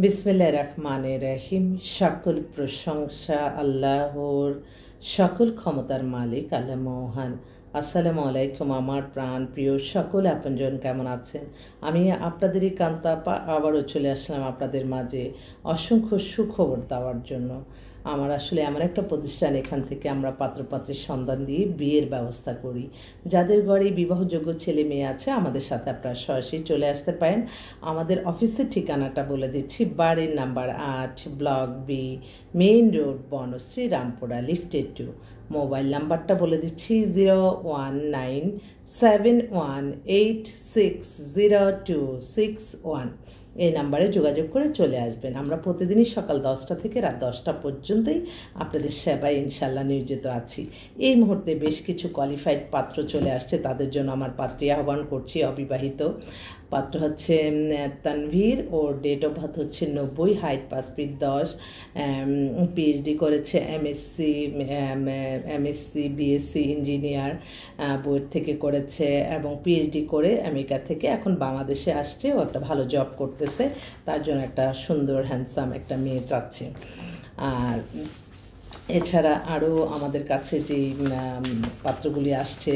বিসমিল্লাহির রহমানির রহিম। সকল প্রশংসা আল্লাহর, সকল ক্ষমতার মালিক আল্লাহ মহান। আসসালামু আলাইকুম আমার প্রাণ প্রিয় সকল আপনজন, কেমন আছেন? আমি আপনাদেরই কান্তাপা আবারও চলে আসলাম আপনাদের মাঝে অসংখ্য সুখবর দেওয়ার জন্য। আমার আসলে এমন একটা প্রতিষ্ঠান, এখান থেকে আমরা পাত্রপাত্রীর সন্ধান দিয়ে বিয়ের ব্যবস্থা করি। যাদের ঘরে বিবাহযোগ্য ছেলে মেয়ে আছে, আমাদের সাথে আপনারা সরাসরি চলে আসতে পারেন। আমাদের অফিসের ঠিকানাটা বলে দিচ্ছি। বাড়ির number 8, block B, main road, Banasree, Rampura, lifted 2। Mobile নাম্বারটা বলে দিচ্ছি 01971860261। এই নাম্বারে যোগাযোগ করে চলে আসবেন। আমরা প্রতিদিনই সকাল 10টা থেকে রাত 10টা পর্যন্তই আপনাদের সেবায় ইনশাল্লাহ নিয়োজিত আছি। এই মুহূর্তে বেশ কিছু কোয়ালিফাইড পাত্র চলে আসছে, তাদের জন্য আমার পাত্রী আহ্বান করছি। অবিবাহিত পাত্র হচ্ছে তানভীর, ওর ডেট অফ বার্থ হচ্ছে 90, হাইট 5 ফিট 10, পিএইচডি করেছে, এমএসসি বিএসসি ইঞ্জিনিয়ার বইয়ের থেকে করেছে, এবং পিএইচডি করে আমেরিকা থেকে এখন বাংলাদেশে আসছে। ও একটা ভালো জব করতেছে, তার জন্য একটা সুন্দর হ্যান্ডসাম একটা মেয়ে চাচ্ছে। আর এছাড়া আরও আমাদের কাছে যেই পাত্রগুলি আসছে,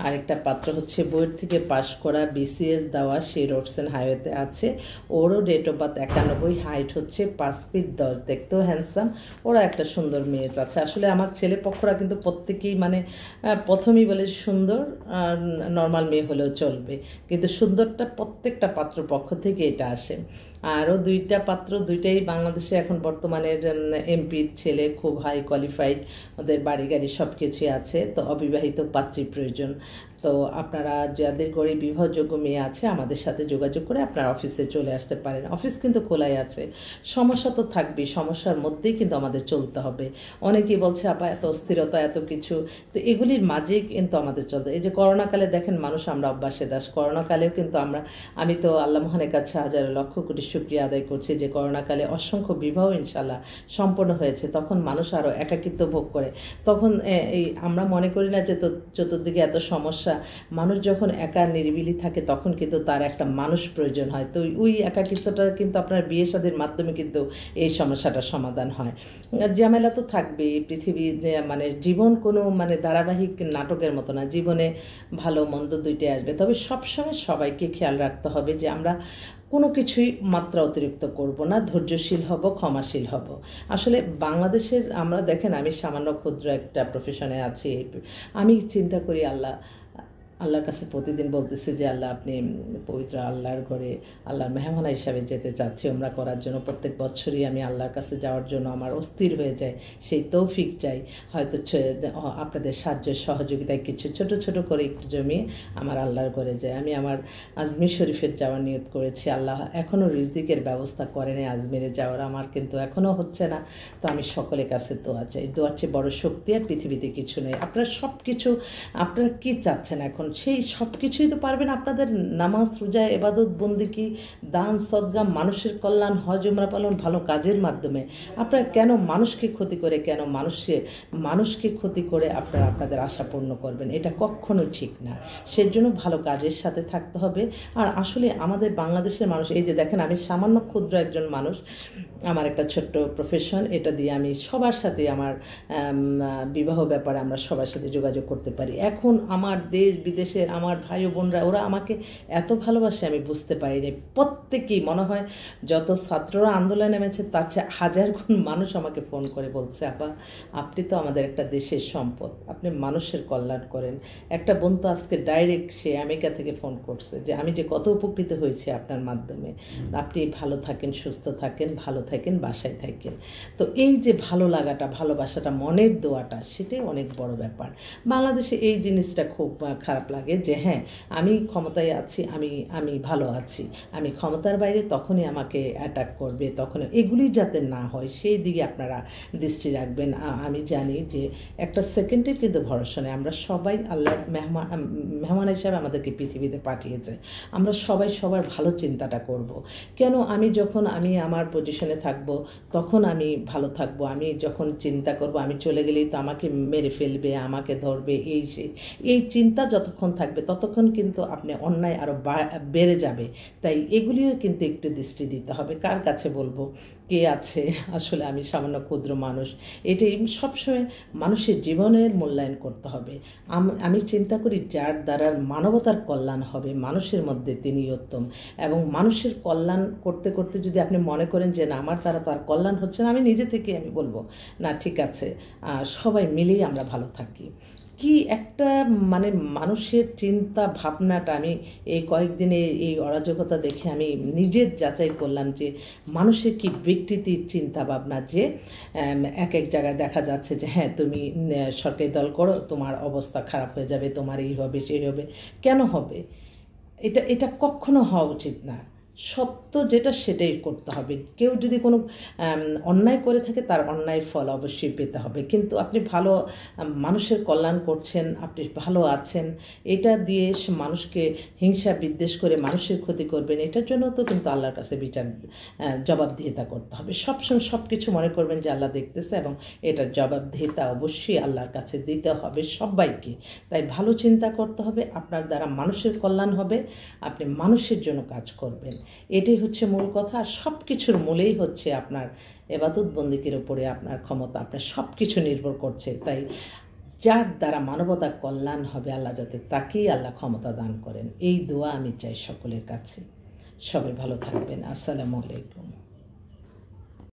আরেকটা পাত্র হচ্ছে বইয়ের থেকে পাশ করা, বিসিএস দেওয়া, সে রোডসেন হাইওয়েতে আছে। ওরও ডেট অফ বার্থ 91, হাইট হচ্ছে 5 ফিট 10, দেখতেও হ্যান্ডসাম। ওরা একটা সুন্দর মেয়ে চাচ্ছে। আসলে আমার ছেলে পক্ষরা কিন্তু প্রত্যেকেই প্রথমেই বলে সুন্দর, নর্মাল মেয়ে হলেও চলবে, কিন্তু সুন্দরটা প্রত্যেকটা পাত্র পক্ষ থেকে এটা আসে। আরও দুইটা পাত্র, দুইটাই বাংলাদেশে এখন বর্তমানের এমপির ছেলে, খুব হাই কোয়ালিফাইড, ওদের বাড়ি গাড়ি সব কিছুই আছে। তো অবিবাহিত পাত্রী প্রয়োজন। তো আপনারা যাদের ঘরে বিবাহযোগ্য মেয়ে আছে, আমাদের সাথে যোগাযোগ করে আপনার অফিসে চলে আসতে পারেন। অফিস কিন্তু খোলাই আছে। সমস্যা তো থাকবেই, সমস্যার মধ্যেই কিন্তু আমাদের চলতে হবে। অনেকেই বলছে আপা এত অস্থিরতা, এত কিছু, তো এগুলির মাঝেই কিন্তু আমাদের চলতে। এই যে করোনাকালে দেখেন মানুষ, আমরা অভ্যাসে দাস। করোনাকালেও কিন্তু আমি তো আল্লাহ মহানের কাছে হাজার লক্ষ কোটি শুকরিয়া আদায় করছি যে করোনাকালে অসংখ্য বিবাহ ইনশাল্লাহ সম্পন্ন হয়েছে। তখন মানুষ আরও একাকিত্ব ভোগ করে। তখন আমরা মনে করি না যে চতুর্দিকে এত সমস্যা। মানুষ যখন একা নিরিবিলি থাকে, তখন কিন্তু তার একটা মানুষ প্রয়োজন হয়। তো ওই একাকিত্বটা কিন্তু আপনার বিয়ে শাদীর মাধ্যমে কিন্তু এই সমস্যাটার সমাধান হয়। ঝামেলা তো থাকবেই। পৃথিবী জীবন কোনো ধারাবাহিক নাটকের মতো না। জীবনে ভালো মন্দ দুইটাই আসবে, তবে সবসময় সবাইকে খেয়াল রাখতে হবে যে আমরা কোনো কিছুই মাত্রা অতিরিক্ত করব না, ধৈর্যশীল হব, ক্ষমাশীল হব। আসলে বাংলাদেশের আমরা দেখেন, আমি সামান্য ক্ষুদ্র একটা প্রফেশনে আছি। আমি চিন্তা করি আল্লাহর কাছে প্রতিদিন বলতেছি যে আল্লাহ, আপনি পবিত্র আল্লাহর ঘরে আল্লাহর মেহমানা হিসাবে যেতে চাচ্ছি ওমরা করার জন্য। প্রত্যেক বছরই আমি আল্লাহর কাছে যাওয়ার জন্য আমার অস্থির হয়ে যায়, সেই তৌফিক চাই। হয়তো আপনাদের সাহায্য সহযোগিতায় কিছু ছোট ছোট করে একটু জমিয়ে আমার আল্লাহর ঘরে যাই। আমি আমার আজমির শরীফের যাওয়ার নিয়ত করেছি। আল্লাহ এখনও রিজিকের ব্যবস্থা করেনি আজমিরে যাওয়ার, আমার কিন্তু এখনও হচ্ছে না। তো আমি সকলের কাছে দোয়া চাই। দোয়ার চেয়ে বড় শক্তি আর পৃথিবীতে কিছু নেই। আপনারা সব কিছু, আপনারা কী চাচ্ছেন এখন, সেই সব কিছুই তো পারবেন। আপনাদের নামাজ, রোজা, ইবাদত, বন্দেগী, দান, সদকা, মানুষের কল্যাণ, হজ উমরা পালন, ভালো কাজের মাধ্যমে আপনারা কেন মানুষকে ক্ষতি করে, কেন মানুষকে ক্ষতি করে আপনারা আপনাদের আশা পূর্ণ করবেন? এটা কখনো ঠিক না। সেজন্য ভালো কাজের সাথে থাকতে হবে। আর আসলে আমাদের বাংলাদেশের মানুষ, এই যে দেখেন, আমি সামান্য ক্ষুদ্র একজন মানুষ, আমার একটা ছোট্ট প্রফেশন, এটা দিয়ে আমি সবার সাথে আমার বিবাহ ব্যাপারে আমরা সবার সাথে যোগাযোগ করতে পারি। এখন আমার দেশ বিদেশের আমার ভাই ও বোনরা, ওরা আমাকে এত ভালোবাসে আমি বুঝতে পারিনি। প্রত্যেকেই মনে হয় যত ছাত্ররা আন্দোলনে নেমেছে, তার চেয়ে হাজার গুণ মানুষ আমাকে ফোন করে বলছে, আপা আপনি তো আমাদের একটা দেশের সম্পদ, আপনি মানুষের কল্যাণ করেন। একটা বোন তো আজকে ডাইরেক্ট সে আমেরিকা থেকে ফোন করছে যে আমি যে কত উপকৃত হয়েছি আপনার মাধ্যমে। আপনি ভালো থাকেন, সুস্থ থাকেন, ভালো থাকেন, বাসায় থাকেন। তো এই যে ভালো লাগাটা, ভালোবাসাটা, মনের দোয়াটা, সেটাই অনেক বড় ব্যাপার। বাংলাদেশে এই জিনিসটা খুব খারাপ লাগে যে হ্যাঁ, আমি ক্ষমতায় আছি, আমি ভালো আছি, আমি ক্ষমতার বাইরে, তখনই আমাকে অ্যাটাক করবে, তখন এগুলি যাতে না হয় সেই দিকে আপনারা দৃষ্টি রাখবেন। আমি জানি যে একটা সেকেন্ডের কিন্তু ভরসা নেই। আমরা সবাই আল্লাহর মেহমান হিসাবে আমাদেরকে পৃথিবীতে পাঠিয়েছে। আমরা সবাই সবার ভালো চিন্তাটা করব। কেন আমি আমার পজিশনে থাকব, তখন আমি ভালো থাকব। আমি যখন চিন্তা করব আমি চলে গেলেই তো আমাকে মেরে ফেলবে, আমাকে ধরবে, এই চিন্তা যতক্ষণ যতক্ষণ থাকবে ততক্ষণ কিন্তু আপনি অন্যায় আরও বেড়ে যাবে। তাই এগুলিও কিন্তু একটু দৃষ্টি দিতে হবে। কার কাছে বলবো, কে আছে, আসলে আমি সামান্য ক্ষুদ্র মানুষ। এটাই সবসময় মানুষের জীবনের মূল্যায়ন করতে হবে। আমি চিন্তা করি যার দ্বারা মানবতার কল্যাণ হবে মানুষের মধ্যে তিনি উত্তম। এবং মানুষের কল্যাণ করতে করতে যদি আপনি মনে করেন যে না আমার দ্বারা তো আর কল্যাণ হচ্ছে না, আমি নিজে থেকে আমি বলবো না ঠিক আছে, সবাই মিলেই আমরা ভালো থাকি। কি একটা মানে মানুষের চিন্তা ভাবনাটা আমি এই কয়েকদিনে এই অরাজকতা দেখে আমি নিজের যাচাই করলাম যে মানুষের কি বিকৃতির চিন্তা ভাবনা, যে এক এক জায়গায় দেখা যাচ্ছে যে হ্যাঁ তুমি সরকারি দল করো, তোমার অবস্থা খারাপ হয়ে যাবে, তোমার এই হবে সেই হবে। কেন হবে? এটা এটা কখনো হওয়া উচিত না। সত্য যেটা সেটাই করতে হবে। কেউ যদি কোনো অন্যায় করে থাকে তার অন্যায়ের ফল অবশ্যই পেতে হবে। কিন্তু আপনি ভালো মানুষের কল্যাণ করছেন, আপনি ভালো আছেন, এটা দিয়ে মানুষকে হিংসা বিদ্বেষ করে মানুষের ক্ষতি করবেন, এটার জন্য তো কিন্তু আল্লাহর কাছে বিচার জবাবদিহিতা করতে হবে। সবসময় সব কিছু মনে করবেন যে আল্লাহ দেখতেছে, এবং এটার জবাবদিহিতা অবশ্যই আল্লাহর কাছে দিতে হবে সবাইকে। তাই ভালো চিন্তা করতে হবে, আপনার দ্বারা মানুষের কল্যাণ হবে, আপনি মানুষের জন্য কাজ করবেন, এটাই হচ্ছে মূল কথা। আর সব কিছুর মূলেই হচ্ছে আপনার ইবাদত বন্দেগীর উপরে আপনার ক্ষমতা, আপনার সব কিছু নির্ভর করছে। তাই যার দ্বারা মানবতার কল্যাণ হবে আল্লাহ যাতে তাকেই আল্লাহ ক্ষমতা দান করেন, এই দোয়া আমি চাই সকলের কাছে। সবাই ভালো থাকবেন। আসসালামু আলাইকুম।